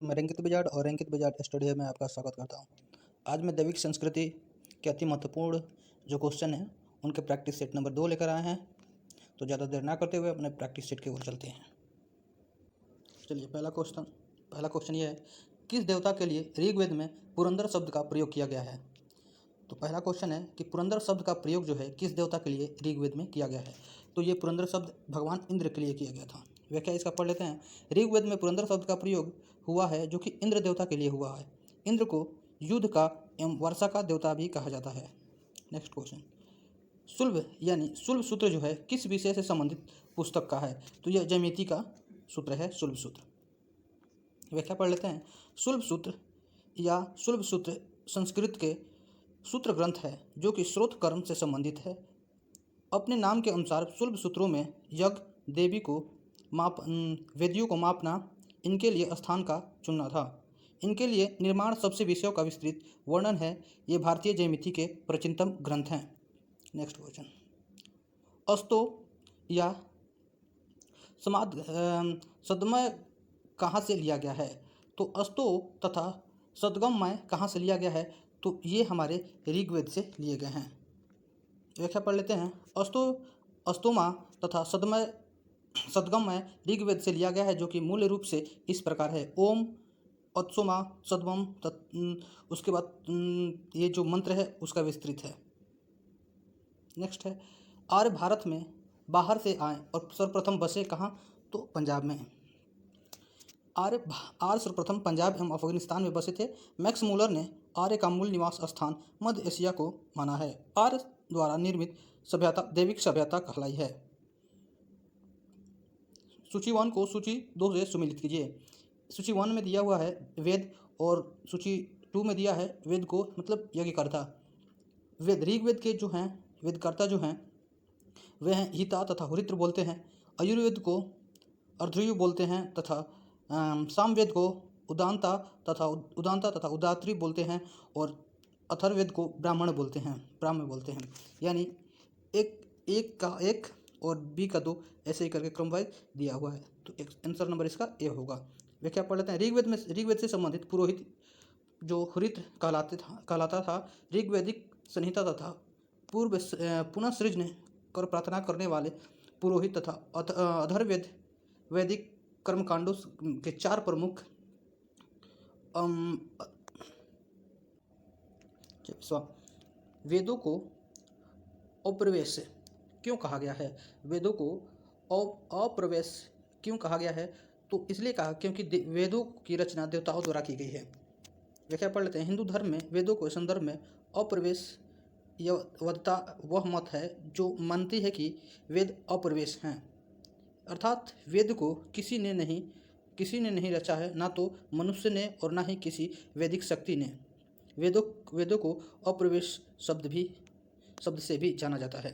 मैं रंकित बजाज और रंकित बजाज स्टूडियो में आपका स्वागत करता हूं। आज मैं दैविक संस्कृति के अति महत्वपूर्ण जो क्वेश्चन हैं उनके प्रैक्टिस सेट नंबर 2 लेकर आए हैं। तो ज़्यादा देर ना करते हुए अपने प्रैक्टिस सेट की ओर चलते हैं। चलिए पहला क्वेश्चन ये है, किस देवता के लिए ऋग्वेद में पुरंदर शब्द का प्रयोग किया गया है। तो पहला क्वेश्चन है कि पुरंदर शब्द का प्रयोग जो है किस देवता के लिए ऋग्वेद में किया गया है। तो ये पुरंदर शब्द भगवान इंद्र के लिए किया गया था। व्याख्या इसका पढ़ लेते हैं। ऋग्वेद में पुरंदर शब्द का प्रयोग हुआ है जो कि इंद्र देवता के लिए हुआ है। इंद्र को युद्ध का एवं वर्षा का देवता भी कहा जाता है। नेक्स्ट क्वेश्चन, शुल्भ यानी शुल्भ सूत्र जो है किस विषय से संबंधित पुस्तक का है। तो यह ज्यामिति का सूत्र है, शुल्भ सूत्र। व्याख्या पढ़ लेते हैं। शुल्भ सूत्र या शुल्भ सूत्र संस्कृत के सूत्र ग्रंथ है जो कि स्रोत कर्म से संबंधित है। अपने नाम के अनुसार शुल्भ सूत्रों में यज्ञ, देवी को वेदियों को मापना, इनके लिए स्थान का चुनना था। इनके लिए निर्माण सबसे विषयों का विस्तृत वर्णन है। ये भारतीय ज्यामिति के प्राचीनतम ग्रंथ हैं। नेक्स्ट क्वेश्चन, अस्तो या सदमय कहाँ से लिया गया है। तो अस्तो तथा सदगमय कहाँ से लिया गया है। तो ये हमारे ऋग्वेद से लिए गए हैं। व्याख्या पढ़ लेते हैं। अस्तोमा तथा सदगमय ऋग्वेद से लिया गया है जो कि मूल रूप से इस प्रकार है। ओम अत्सोमा सदमम उसके बाद ये जो मंत्र है उसका विस्तृत है। नेक्स्ट है, आर्य भारत में बाहर से आए और सर्वप्रथम बसे कहाँ। तो पंजाब में। आर्य सर्वप्रथम पंजाब एवं अफगानिस्तान में बसे थे। मैक्स मूलर ने आर्य का मूल निवास स्थान मध्य एशिया को माना है। आर्य द्वारा निर्मित सभ्यता दैविक सभ्यता कहलाई है। सूची 1 को सूची 2 से सुमिलित कीजिए। सूची 1 में दिया हुआ है वेद और सूची 2 में दिया है वेद को मतलब यज्ञकर्ता। वेद ऋग्वेद के जो हैं वेदकर्ता जो हैं वे हैं हिता तथा हुरित्र बोलते हैं। आयुर्वेद को अर्ध्रुयु बोलते हैं तथा सामवेद को उदांता तथा उदात्री बोलते हैं और अथर्ववेद को ब्राह्मण बोलते हैं। यानी एक का एक और बी का 2 ऐसे ही करके क्रमवाइज दिया हुआ है। तो आंसर नंबर इसका ए होगा। व्याख्या पढ़ लेते हैं। ऋग्वेद से संबंधित पुरोहित जो हुरित्र कहलाता था। ऋग्वैदिक संहिता तथा पुनः सृजन कर प्रार्थना करने वाले पुरोहित तथा अथर्ववेद वैदिक कर्मकांडों के 4 प्रमुख वेदों को अप्रवेश क्यों कहा गया है। वेदों को अप्रवेश क्यों कहा गया है। तो इसलिए कहा क्योंकि वेदों की रचना देवताओं द्वारा की गई है। व्याख्या पढ़ लेते हैं। हिंदू धर्म में वेदों के संदर्भ में अप्रवेश वदता वह मत है जो मानती है कि वेद अप्रवेश हैं, अर्थात वेद को किसी ने नहीं रचा है, ना तो मनुष्य ने और ना ही किसी वैदिक शक्ति ने। वेदों को अप्रवेश शब्द से भी जाना जाता है।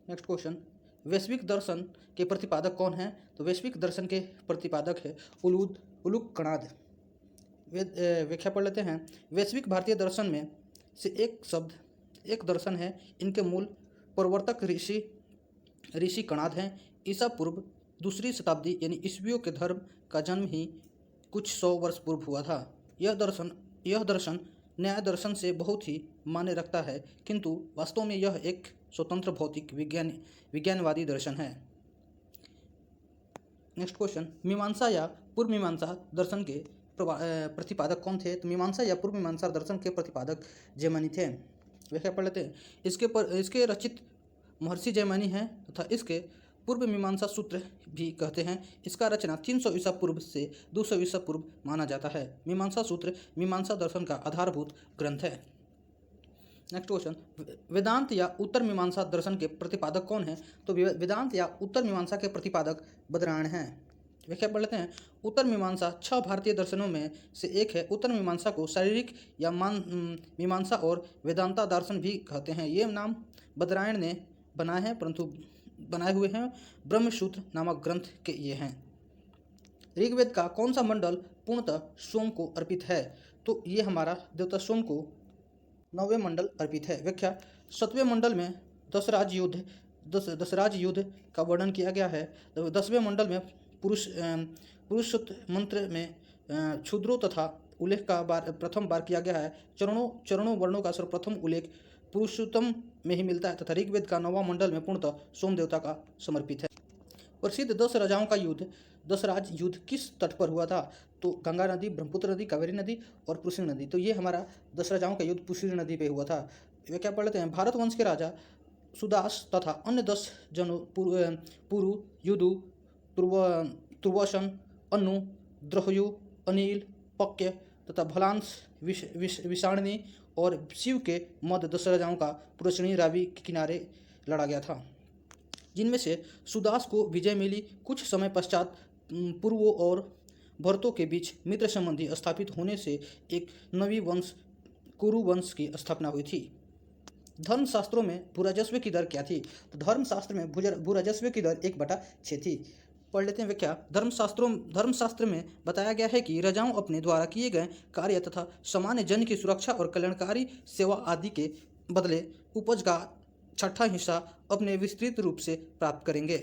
नेक्स्ट क्वेश्चन, वैश्विक दर्शन के प्रतिपादक कौन हैं। तो वैश्विक दर्शन के प्रतिपादक है उलूक कणाद। व्याख्या पढ़ लेते हैं। वैश्विक भारतीय दर्शन में से एक दर्शन है। इनके मूल प्रवर्तक ऋषि कणाद हैं। ईसा पूर्व 2री शताब्दी यानी ईसवियों के धर्म का जन्म ही कुछ 100 वर्ष पूर्व हुआ था। यह दर्शन न्याय दर्शन से बहुत ही मान्य रखता है, किंतु वास्तव में यह एक स्वतंत्र भौतिक विज्ञानवादी दर्शन है। नेक्स्ट क्वेश्चन, मीमांसा या पूर्व मीमांसा दर्शन के प्रतिपादक कौन थे। तो मीमांसा या पूर्व मीमांसा दर्शन के प्रतिपादक जैमिनी थे। व्याख्या पढ़ लेते हैं। इसके रचित महर्षि जैमिनी हैं तथा इसके पूर्व मीमांसा सूत्र भी कहते हैं। इसका रचना 300 ईसा पूर्व से 200 ईसा पूर्व माना जाता है। मीमांसा सूत्र मीमांसा दर्शन का आधारभूत ग्रंथ है। नेक्स्ट क्वेश्चन, वेदांत या उत्तर मीमांसा दर्शन के प्रतिपादक कौन है। तो वेदांत या उत्तर मीमांसा के प्रतिपादक बदरायण हैं। व्याख्या पढ़ लेते हैं। उत्तर मीमांसा 6 भारतीय दर्शनों में से एक है। उत्तर मीमांसा को शारीरिक या मीमांसा और वेदांता दर्शन भी कहते हैं। ये नाम बदरायण ने बनाए हुए हैं। ब्रह्मसूत्र नामक ग्रंथ के ये हैं। ऋग्वेद का कौन सा मंडल पूर्णतः सोम को अर्पित है। तो ये हमारा देवता सोम को 9वें मंडल अर्पित है। व्याख्या 7वें मंडल में दशराज युद्ध का वर्णन किया गया है। 10वें मंडल में पुरुषोत्त मंत्र में क्षुद्रों तथा उल्लेख का प्रथम बार किया गया है। चरणों चरणों वर्णों का सर्वप्रथम उल्लेख पुरुषोत्तम में ही मिलता है तथा ऋग्वेद का 9वां मंडल में पूर्णतः सोम देवता का समर्पित है। प्रसिद्ध 10 राजाओं का युद्ध, 10 राज युद्ध किस तट पर हुआ था? तो गंगा नदी, ब्रह्मपुत्र नदी, कावेरी नदी और पुष्कर नदी। तो ये हमारा 10 राजाओं का युद्ध पुष्कर नदी पे हुआ था। वे क्या पढ़ लेते हैं? भारत वंश के राजा सुदास तथा अन्य 10 जनों पुरु, युदु, तुर्वसन, अनु, द्रहयु, अनिल, पक्य तथा भलांश, विषाणनी और शिव के मध्य 10 राजाओं का पुरचनी रावी के किनारे लड़ा गया था, जिनमें से सुदास को विजय मिली। कुछ समय पश्चात पूर्वों और भरतों के बीच मित्र संबंधी स्थापित होने से एक नवी वंश कुरु वंश की स्थापना हुई थी। धर्मशास्त्रों में भूराजस्व की दर क्या थी? तो धर्मशास्त्र में भूराजस्व की दर 1/6 थी। पढ़ लेते हैं वे क्या? धर्मशास्त्र में बताया गया है कि राजाओं अपने द्वारा किए गए कार्य तथा सामान्य जन की सुरक्षा और कल्याणकारी सेवा आदि के बदले उपज का 6वां हिस्सा अपने विस्तृत रूप से प्राप्त करेंगे।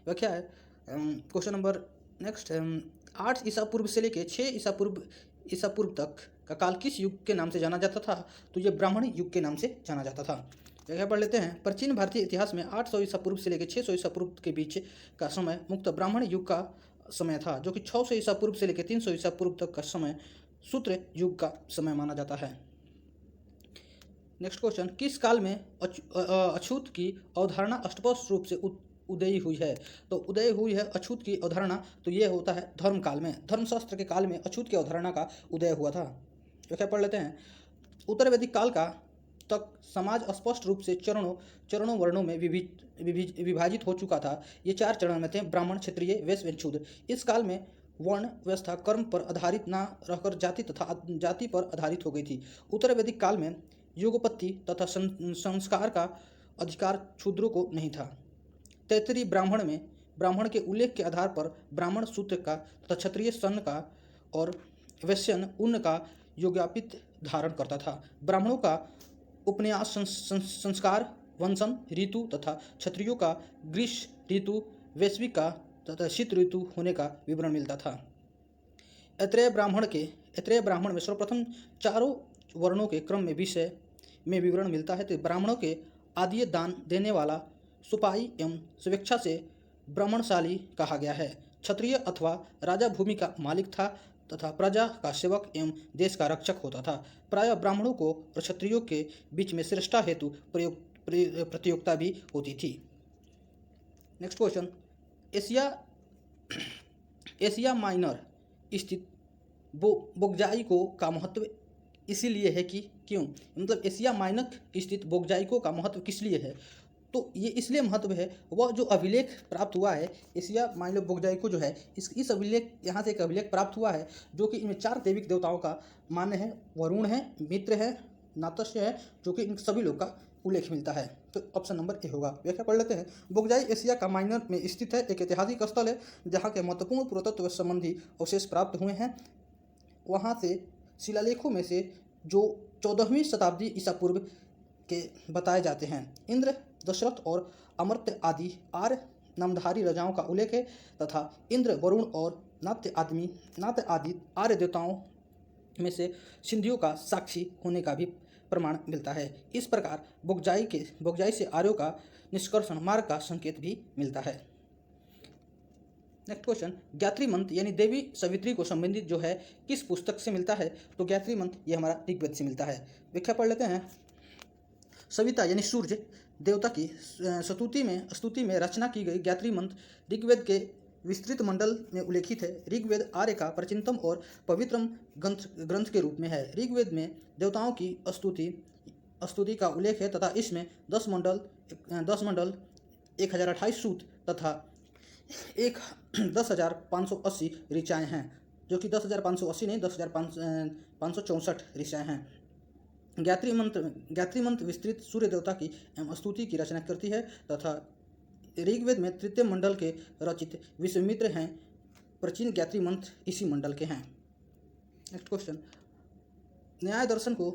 वह क्या है? क्वेश्चन नंबर नेक्स्ट 8 ईसा पूर्व से लेकर 6 ईसा पूर्व तक का काल किस युग के नाम से जाना जाता था? तो ये ब्राह्मण युग के नाम से जाना जाता था। क्या पढ़ लेते हैं? प्राचीन भारतीय इतिहास में 800 ईसा पूर्व से लेकर 600 ईसा पूर्व के बीच का समय मुक्त ब्राह्मण युग का समय था, जो कि 600 ईसा पूर्व से लेकर 300 ईसा पूर्व तक का समय शूद्र युग का समय माना जाता है। नेक्स्ट क्वेश्चन, किस काल में अछूत की अवधारणा स्पष्ट रूप से उदय हुई है? तो उदय हुई है अछूत की अवधारणा, तो ये होता है धर्म काल में। धर्मशास्त्र के काल में अछूत की अवधारणा का उदय हुआ था। तो क्या पढ़ लेते हैं? उत्तर वैदिक काल का तक समाज स्पष्ट रूप से चरणों वर्णों में विभाजित हो चुका था। ये 4 चरण में थे: ब्राह्मण, क्षत्रिय, वैश्य एवं शूद्र। इस काल में वर्ण व्यवस्था कर्म पर आधारित न रहकर जाति पर आधारित हो गई थी। उत्तर वैदिक काल में युगोत्पत्ति तथा संस्कार का अधिकार शूद्रों को नहीं था। तैत्तिरीय ब्राह्मण में ब्राह्मण के उल्लेख के आधार पर ब्राह्मण सूत्र का तथा क्षत्रिय सन का और वैश्यन उन्न का योग्यापित धारण करता था। ब्राह्मणों का उपन्यास संस्कार, वंशन, ऋतु तथा क्षत्रियों का ग्रीष्म ऋतु, वैश्विक का तथा शीत ऋतु होने का विवरण मिलता था। ऐत्रेय ब्राह्मण में सर्वप्रथम चारों वर्णों के क्रम में विषय में विवरण मिलता है। तो ब्राह्मणों के आदि दान देने वाला सुपाई एवं स्वेच्छा से ब्राह्मणशाली कहा गया है। क्षत्रिय अथवा राजा भूमि का मालिक था तथा प्रजा का सेवक एवं देश का रक्षक होता था। प्रायः ब्राह्मणों को और क्षत्रियों के बीच में श्रेष्ठता हेतु प्रतियोगिता भी होती थी। नेक्स्ट क्वेश्चन, एशिया माइनर स्थित बोगजाइको का महत्व इसीलिए है कि क्यों? मतलब एशिया माइनर स्थित बोगजाइको का महत्व किस लिए है? तो ये इसलिए महत्व है, वह जो अभिलेख प्राप्त हुआ है एशिया माइनर बोगजाइको जो है, इस अभिलेख यहाँ से एक अभिलेख प्राप्त हुआ है जो कि इनमें 4 दैविक देवताओं का मान्य है। वरुण है, मित्र है, नातस्य है, जो कि इन सभी लोग का उल्लेख मिलता है। तो ऑप्शन नंबर ए होगा। व्याख्या पढ़ लेते हैं। बोगजाई एशिया का माइनर में स्थित है, एक ऐतिहासिक स्थल है जहाँ के महत्वपूर्ण पुरातत्व संबंधी अवशेष प्राप्त हुए हैं। वहाँ से शिलालेखों में से जो 14वीं शताब्दी ईसा पूर्व के बताए जाते हैं, इंद्र, दशरथ और अमर्त्य आदि आर्य नामधारी राजाओं का उल्लेख है तथा इंद्र, वरुण और नात्य आदि आर्य देवताओं में से सिंधियों का साक्षी होने का भी प्रमाण मिलता है। इस प्रकार बोगजाई से आर्यों का निष्कर्षण मार्ग का संकेत भी मिलता है। नेक्स्ट क्वेश्चन, गायत्री मंत्र यानी देवी सवित्री को संबंधित जो है किस पुस्तक से मिलता है? तो गायत्री मंत्र ये हमारा ऋग्वेद से मिलता है। व्याख्या पढ़ लेते हैं। सविता यानी सूर्य देवता की स्तुति में रचना की गई गायत्री मंत्र ऋग्वेद के विस्तृत मंडल में उल्लेखित है। ऋग्वेद आर्य का प्राचीनतम और पवित्रम ग्रंथ के रूप में है। ऋग्वेद में देवताओं की स्तुति का उल्लेख है तथा इसमें 10 मंडल 1028 सूक्त तथा 10,580 ऋचाएँ हैं, जो कि 10,580 नहीं 10,564 ऋचाएँ हैं। गायत्री मंत्र विस्तृत सूर्य देवता की एवं स्तुति की रचना करती है तथा ऋग्वेद में तृतीय मंडल के रचित विश्वामित्र हैं। प्राचीन गायत्री मंत्र इसी मंडल के हैं। नेक्स्ट क्वेश्चन, न्याय दर्शन को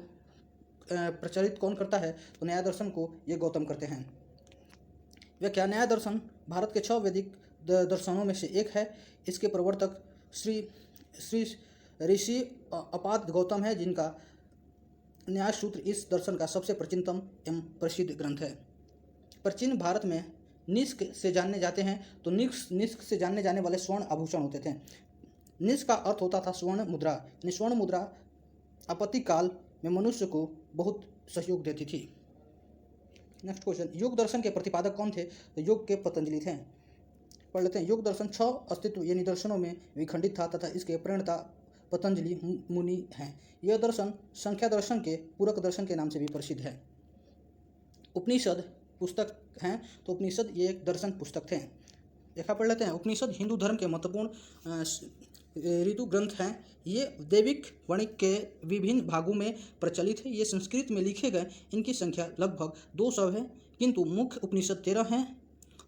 प्रचलित कौन करता है? तो न्याय दर्शन को ये गौतम करते हैं। व्याख्या, न्याय दर्शन भारत के 6 वैदिक दर्शनों में से एक है। इसके प्रवर्तक श्री श्री ऋषि अपाद गौतम है, जिनका न्याय सूत्र इस दर्शन का सबसे प्राचीनतम एवं प्रसिद्ध ग्रंथ है। प्राचीन भारत में निष्क से जानने जाते हैं तो निष्क से जानने जाने वाले स्वर्ण आभूषण होते थे। निष्क का अर्थ होता था स्वर्ण मुद्रा, यानी स्वर्ण मुद्रा आपत्ति काल में मनुष्य को बहुत सहयोग देती थी। नेक्स्ट क्वेश्चन, योग दर्शन के प्रतिपादक कौन थे? तो योग के पतंजलि थे। पढ़ लेते हैं। योग दर्शन 6 अस्तित्व यानी दर्शनों में विखंडित था तथा इसके प्रणेता पतंजलि मुनि हैं। यह दर्शन संख्या दर्शन के पूरक दर्शन के नाम से भी प्रसिद्ध है। उपनिषद पुस्तक हैं, तो उपनिषद ये एक दर्शन पुस्तक थे। देखा पढ़ लेते हैं। उपनिषद हिंदू धर्म के महत्वपूर्ण ऋतु ग्रंथ हैं। ये दैविक वाणिक के विभिन्न भागों में प्रचलित है। ये संस्कृत में लिखे गए, इनकी संख्या लगभग 200 है, किंतु मुख्य उपनिषद 13 हैं।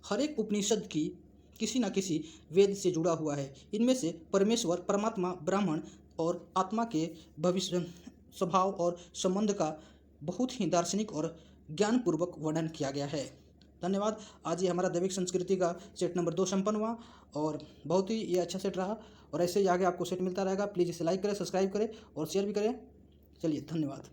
हर एक उपनिषद की किसी न किसी वेद से जुड़ा हुआ है। इनमें से परमेश्वर, परमात्मा, ब्राह्मण और आत्मा के भविष्य, स्वभाव और संबंध का बहुत ही दार्शनिक और ज्ञानपूर्वक वर्णन किया गया है। धन्यवाद। आज ये हमारा दैविक संस्कृति का सेट नंबर 2 संपन्न हुआ और बहुत ही ये अच्छा सेट रहा और ऐसे ही आगे आपको सेट मिलता रहेगा। प्लीज़ इसे लाइक करें, सब्सक्राइब करें और शेयर भी करें। चलिए, धन्यवाद।